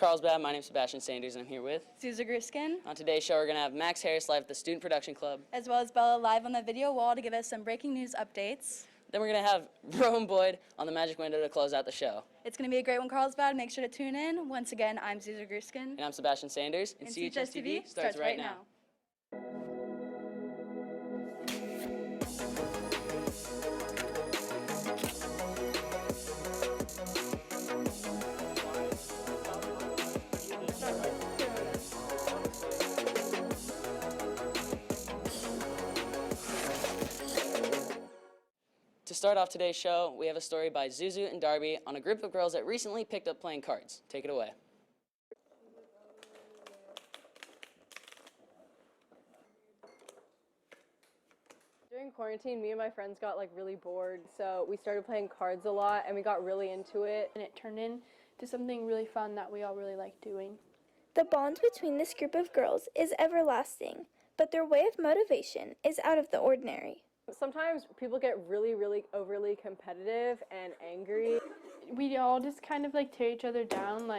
Carlsbad. My name is Sebastian Sanders, and I'm here with Susan Griskin. On today's show, we're going to have Max Harris live at the Student Production Club, As well as Bella live on the video wall to give us some breaking news updates. Then we're going to have Rowan Boyd on the Magic Window to close out the show. It's going to be a great one, Carlsbad. Make sure to tune in. Once again, I'm Susan Griskin. And I'm Sebastian Sanders, and CHS TV starts right now. To start off today's show, we have a story by Zuzu and Darby on a group of girls that recently picked up playing cards. Take it away. During quarantine, me and my friends got really bored, so we started playing cards a lot and we got really into it. And it turned into something really fun that we all really like doing. The bond between this group of girls is everlasting, but their way of motivation is out of the ordinary. Sometimes people get really overly competitive and angry. We all just kind of tear each other down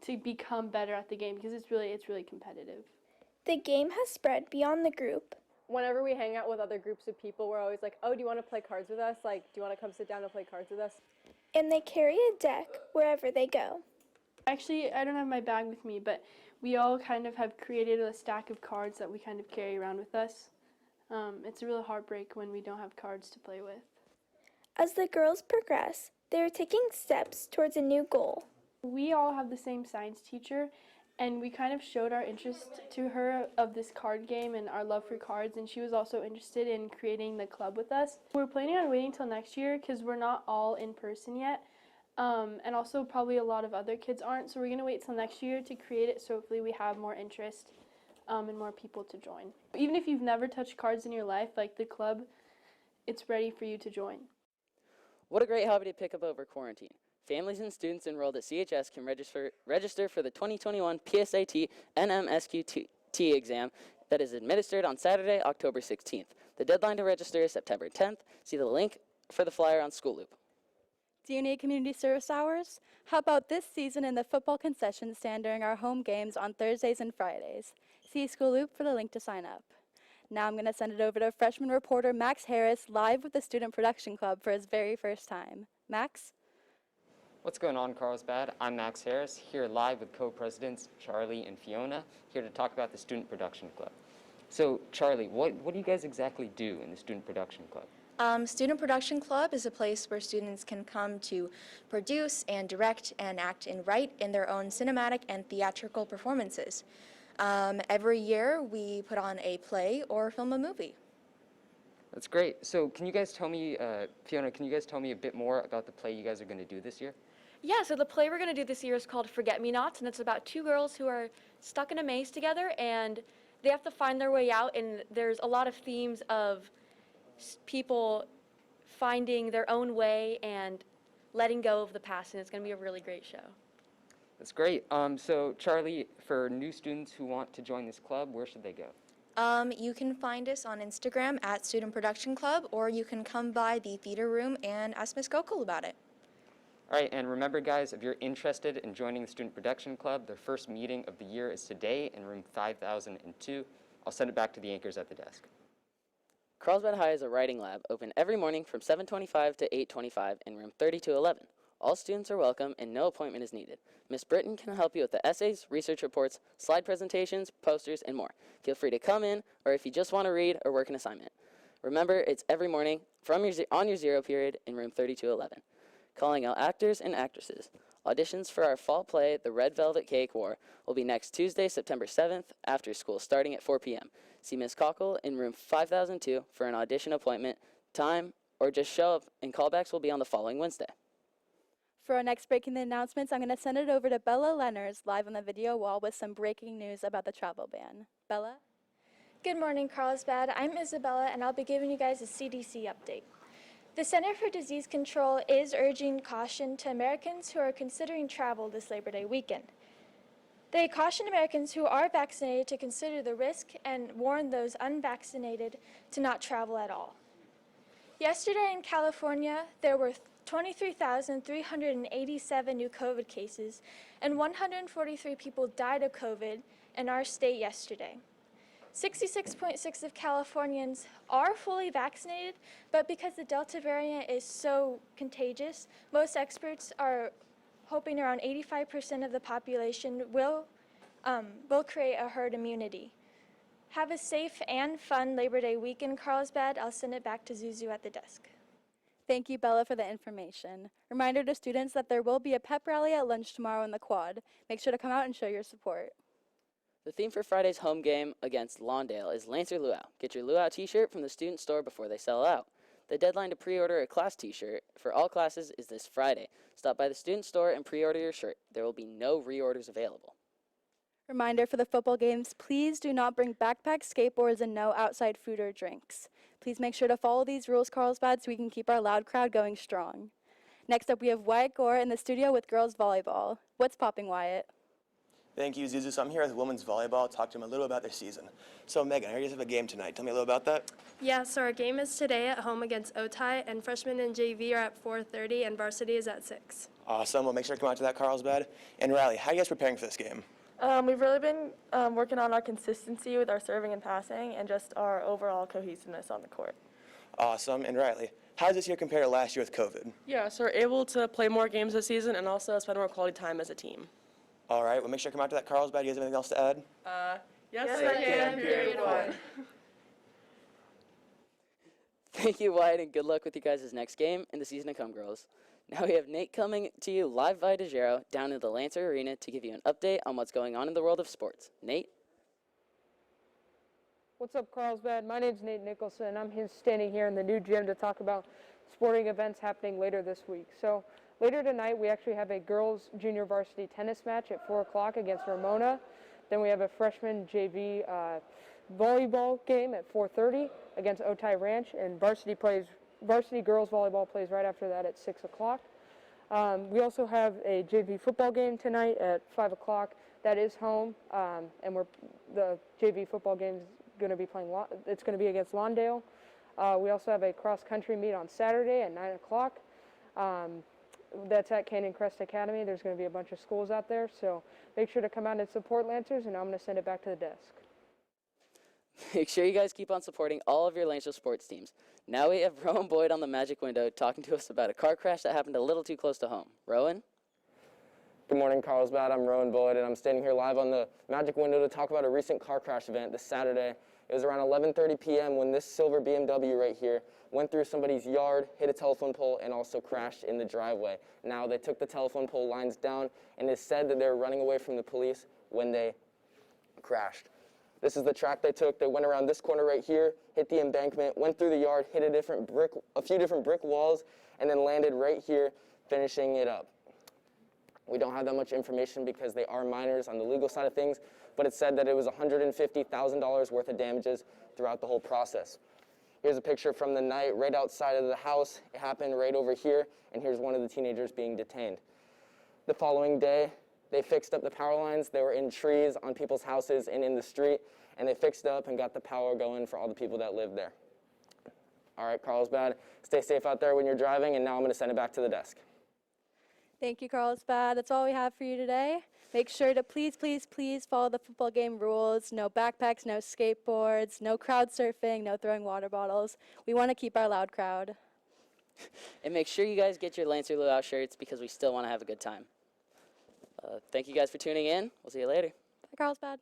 to become better at the game because it's really competitive. The game has spread beyond the group. Whenever we hang out with other groups of people, we're always like, oh, do you want to play cards with us? Do you want to come sit down and play cards with us? And they carry a deck wherever they go. Actually, I don't have my bag with me, but we all kind of have created a stack of cards that we kind of carry around with us. It's a real heartbreak when we don't have cards to play with. As the girls progress, they are taking steps towards a new goal. We all have the same science teacher, and we kind of showed our interest to her of this card game and our love for cards, and she was also interested in creating the club with us. We're planning on waiting till next year because we're not all in person yet, and also probably a lot of other kids aren't, so we're going to wait till next year to create it so hopefully we have more interest and more people to join. Even if you've never touched cards in your life, the club, it's ready for you to join. What a great hobby to pick up over quarantine. Families and students enrolled at CHS can register for the 2021 PSAT NMSQT exam that is administered on Saturday, October 16th. The deadline to register is September 10th. See the link for the flyer on School Loop. Do you need community service hours? How about this season in the football concession stand during our home games on Thursdays and Fridays? See School Loop for the link to sign up. Now I'm going to send it over to freshman reporter Max Harris live with the Student Production Club for his very first time. Max? What's going on, Carlsbad? I'm Max Harris, here live with co-presidents Charlie and Fiona, here to talk about the Student Production Club. So, Charlie, what do you guys exactly do in the Student Production Club? Student Production Club is a place where students can come to produce and direct and act and write in their own cinematic and theatrical performances. Every year we put on a play or film a movie. That's great. So can you guys tell me, Fiona, can you guys tell me a bit more about the play you guys are going to do this year? Yeah, so the play we're going to do this year is called Forget-Me-Nots, and it's about two girls who are stuck in a maze together, and they have to find their way out, and there's a lot of themes of people finding their own way and letting go of the past, and it's going to be a really great show. That's great. So, Charlie, for new students who want to join this club, where should they go? You can find us on Instagram at Student Production Club, or you can come by the theater room and ask Miss Gokul about it. All right, and remember, guys, if you're interested in joining the Student Production Club, their first meeting of the year is today in room 5002. I'll send it back to the anchors at the desk. Carlsbad High is a writing lab open every morning from 7:25 to 8:25 in room 3211. All students are welcome and no appointment is needed. Miss Britton can help you with the essays, research reports, slide presentations, posters, and more. Feel free to come in, or if you just want to read or work an assignment. Remember, it's every morning on your zero period in room 3211. Calling out actors and actresses. Auditions for our fall play, The Red Velvet Cake War, will be next Tuesday, September 7th, after school, starting at 4 p.m. See Miss Cockle in room 5002 for an audition appointment, time, or just show up, and callbacks will be on the following Wednesday. For our next breaking the announcements, I'm going to send it over to Bella Lenners live on the video wall with some breaking news about the travel ban. Bella? Good morning, Carlsbad. I'm Isabella, and I'll be giving you guys a CDC update. The Center for Disease Control is urging caution to Americans who are considering travel this Labor Day weekend. They caution Americans who are vaccinated to consider the risk and warn those unvaccinated to not travel at all. Yesterday in California, there were 23,387 new COVID cases, and 143 people died of COVID in our state yesterday. 66.6% of Californians are fully vaccinated, but because the Delta variant is so contagious, most experts are hoping around 85% of the population will create a herd immunity. Have a safe and fun Labor Day weekend, Carlsbad. I'll send it back to Zuzu at the desk. Thank you, Bella, for the information. Reminder to students that there will be a pep rally at lunch tomorrow in the quad. Make sure to come out and show your support. The theme for Friday's home game against Lawndale is Lancer Luau. Get your Luau t-shirt from the student store before they sell out. The deadline to pre-order a class t-shirt for all classes is this Friday. Stop by the student store and pre-order your shirt. There will be no reorders available. Reminder for the football games, please do not bring backpacks, skateboards, and no outside food or drinks. Please make sure to follow these rules, Carlsbad, so we can keep our loud crowd going strong. Next up, we have Wyatt Gore in the studio with girls volleyball. What's popping, Wyatt? Thank you, Zuzu. So I'm here with women's volleyball, talk to them a little about their season. So Megan, I heard you guys have a game tonight. Tell me a little about that. Yeah, so our game is today at home against Otay, and freshmen and JV are at 4:30, and varsity is at 6. Awesome. Well, make sure to come out to that, Carlsbad. And Riley, how are you guys preparing for this game? We've really been working on our consistency with our serving and passing and just our overall cohesiveness on the court. Awesome. And Riley, how does this year compare to last year with COVID? Yeah, so we're able to play more games this season and also spend more quality time as a team. All right. Well, make sure to come out to that, Carlsbad. You guys have anything else to add? Yes, I can. Period 1. Thank you, Wyatt, and good luck with you guys' next game and the season to come, girls. Now we have Nate coming to you live via DeGero down in the Lancer Arena to give you an update on what's going on in the world of sports. Nate? What's up, Carlsbad? My name's Nate Nicholson. I'm standing here in the new gym to talk about sporting events happening later this week. So later tonight, we actually have a girls junior varsity tennis match at 4 o'clock against Ramona. Then we have a freshman JV volleyball game at 4:30 against Otay Ranch, and varsity girls volleyball plays right after that at 6 o'clock. We also have a JV football game tonight at 5 o'clock. That is home, and the JV football game is going to be it's going to be against Lawndale. We also have a cross-country meet on Saturday at 9 o'clock. That's at Canyon Crest Academy. There's going to be a bunch of schools out there, so make sure to come out and support Lancers, and I'm going to send it back to the desk. Make sure you guys keep on supporting all of your Lancer sports teams. Now we have Rowan Boyd on the Magic Window talking to us about a car crash that happened a little too close to home. Rowan? Good morning, Carlsbad. I'm Rowan Boyd, and I'm standing here live on the Magic Window to talk about a recent car crash event this Saturday. It was around 11:30 p.m. when this silver BMW right here went through somebody's yard, hit a telephone pole, and also crashed in the driveway. Now, they took the telephone pole lines down, and it's said that they were running away from the police when they crashed. This is the track they took. They went around this corner right here, hit the embankment, went through the yard, hit a few different brick walls, and then landed right here, finishing it up. We don't have that much information because they are minors on the legal side of things, but it said that it was $150,000 worth of damages throughout the whole process. Here's a picture from the night right outside of the house. It happened right over here, and here's one of the teenagers being detained. The following day, they fixed up the power lines. They were in trees on people's houses and in the street, and they fixed up and got the power going for all the people that lived there. All right, Carlsbad, stay safe out there when you're driving, and now I'm going to send it back to the desk. Thank you, Carlsbad. That's all we have for you today. Make sure to please, please, please follow the football game rules. No backpacks, no skateboards, no crowd surfing, no throwing water bottles. We want to keep our loud crowd. And make sure you guys get your Lancer Luau shirts because we still want to have a good time. Thank you guys for tuning in. We'll see you later. Bye, Carlsbad.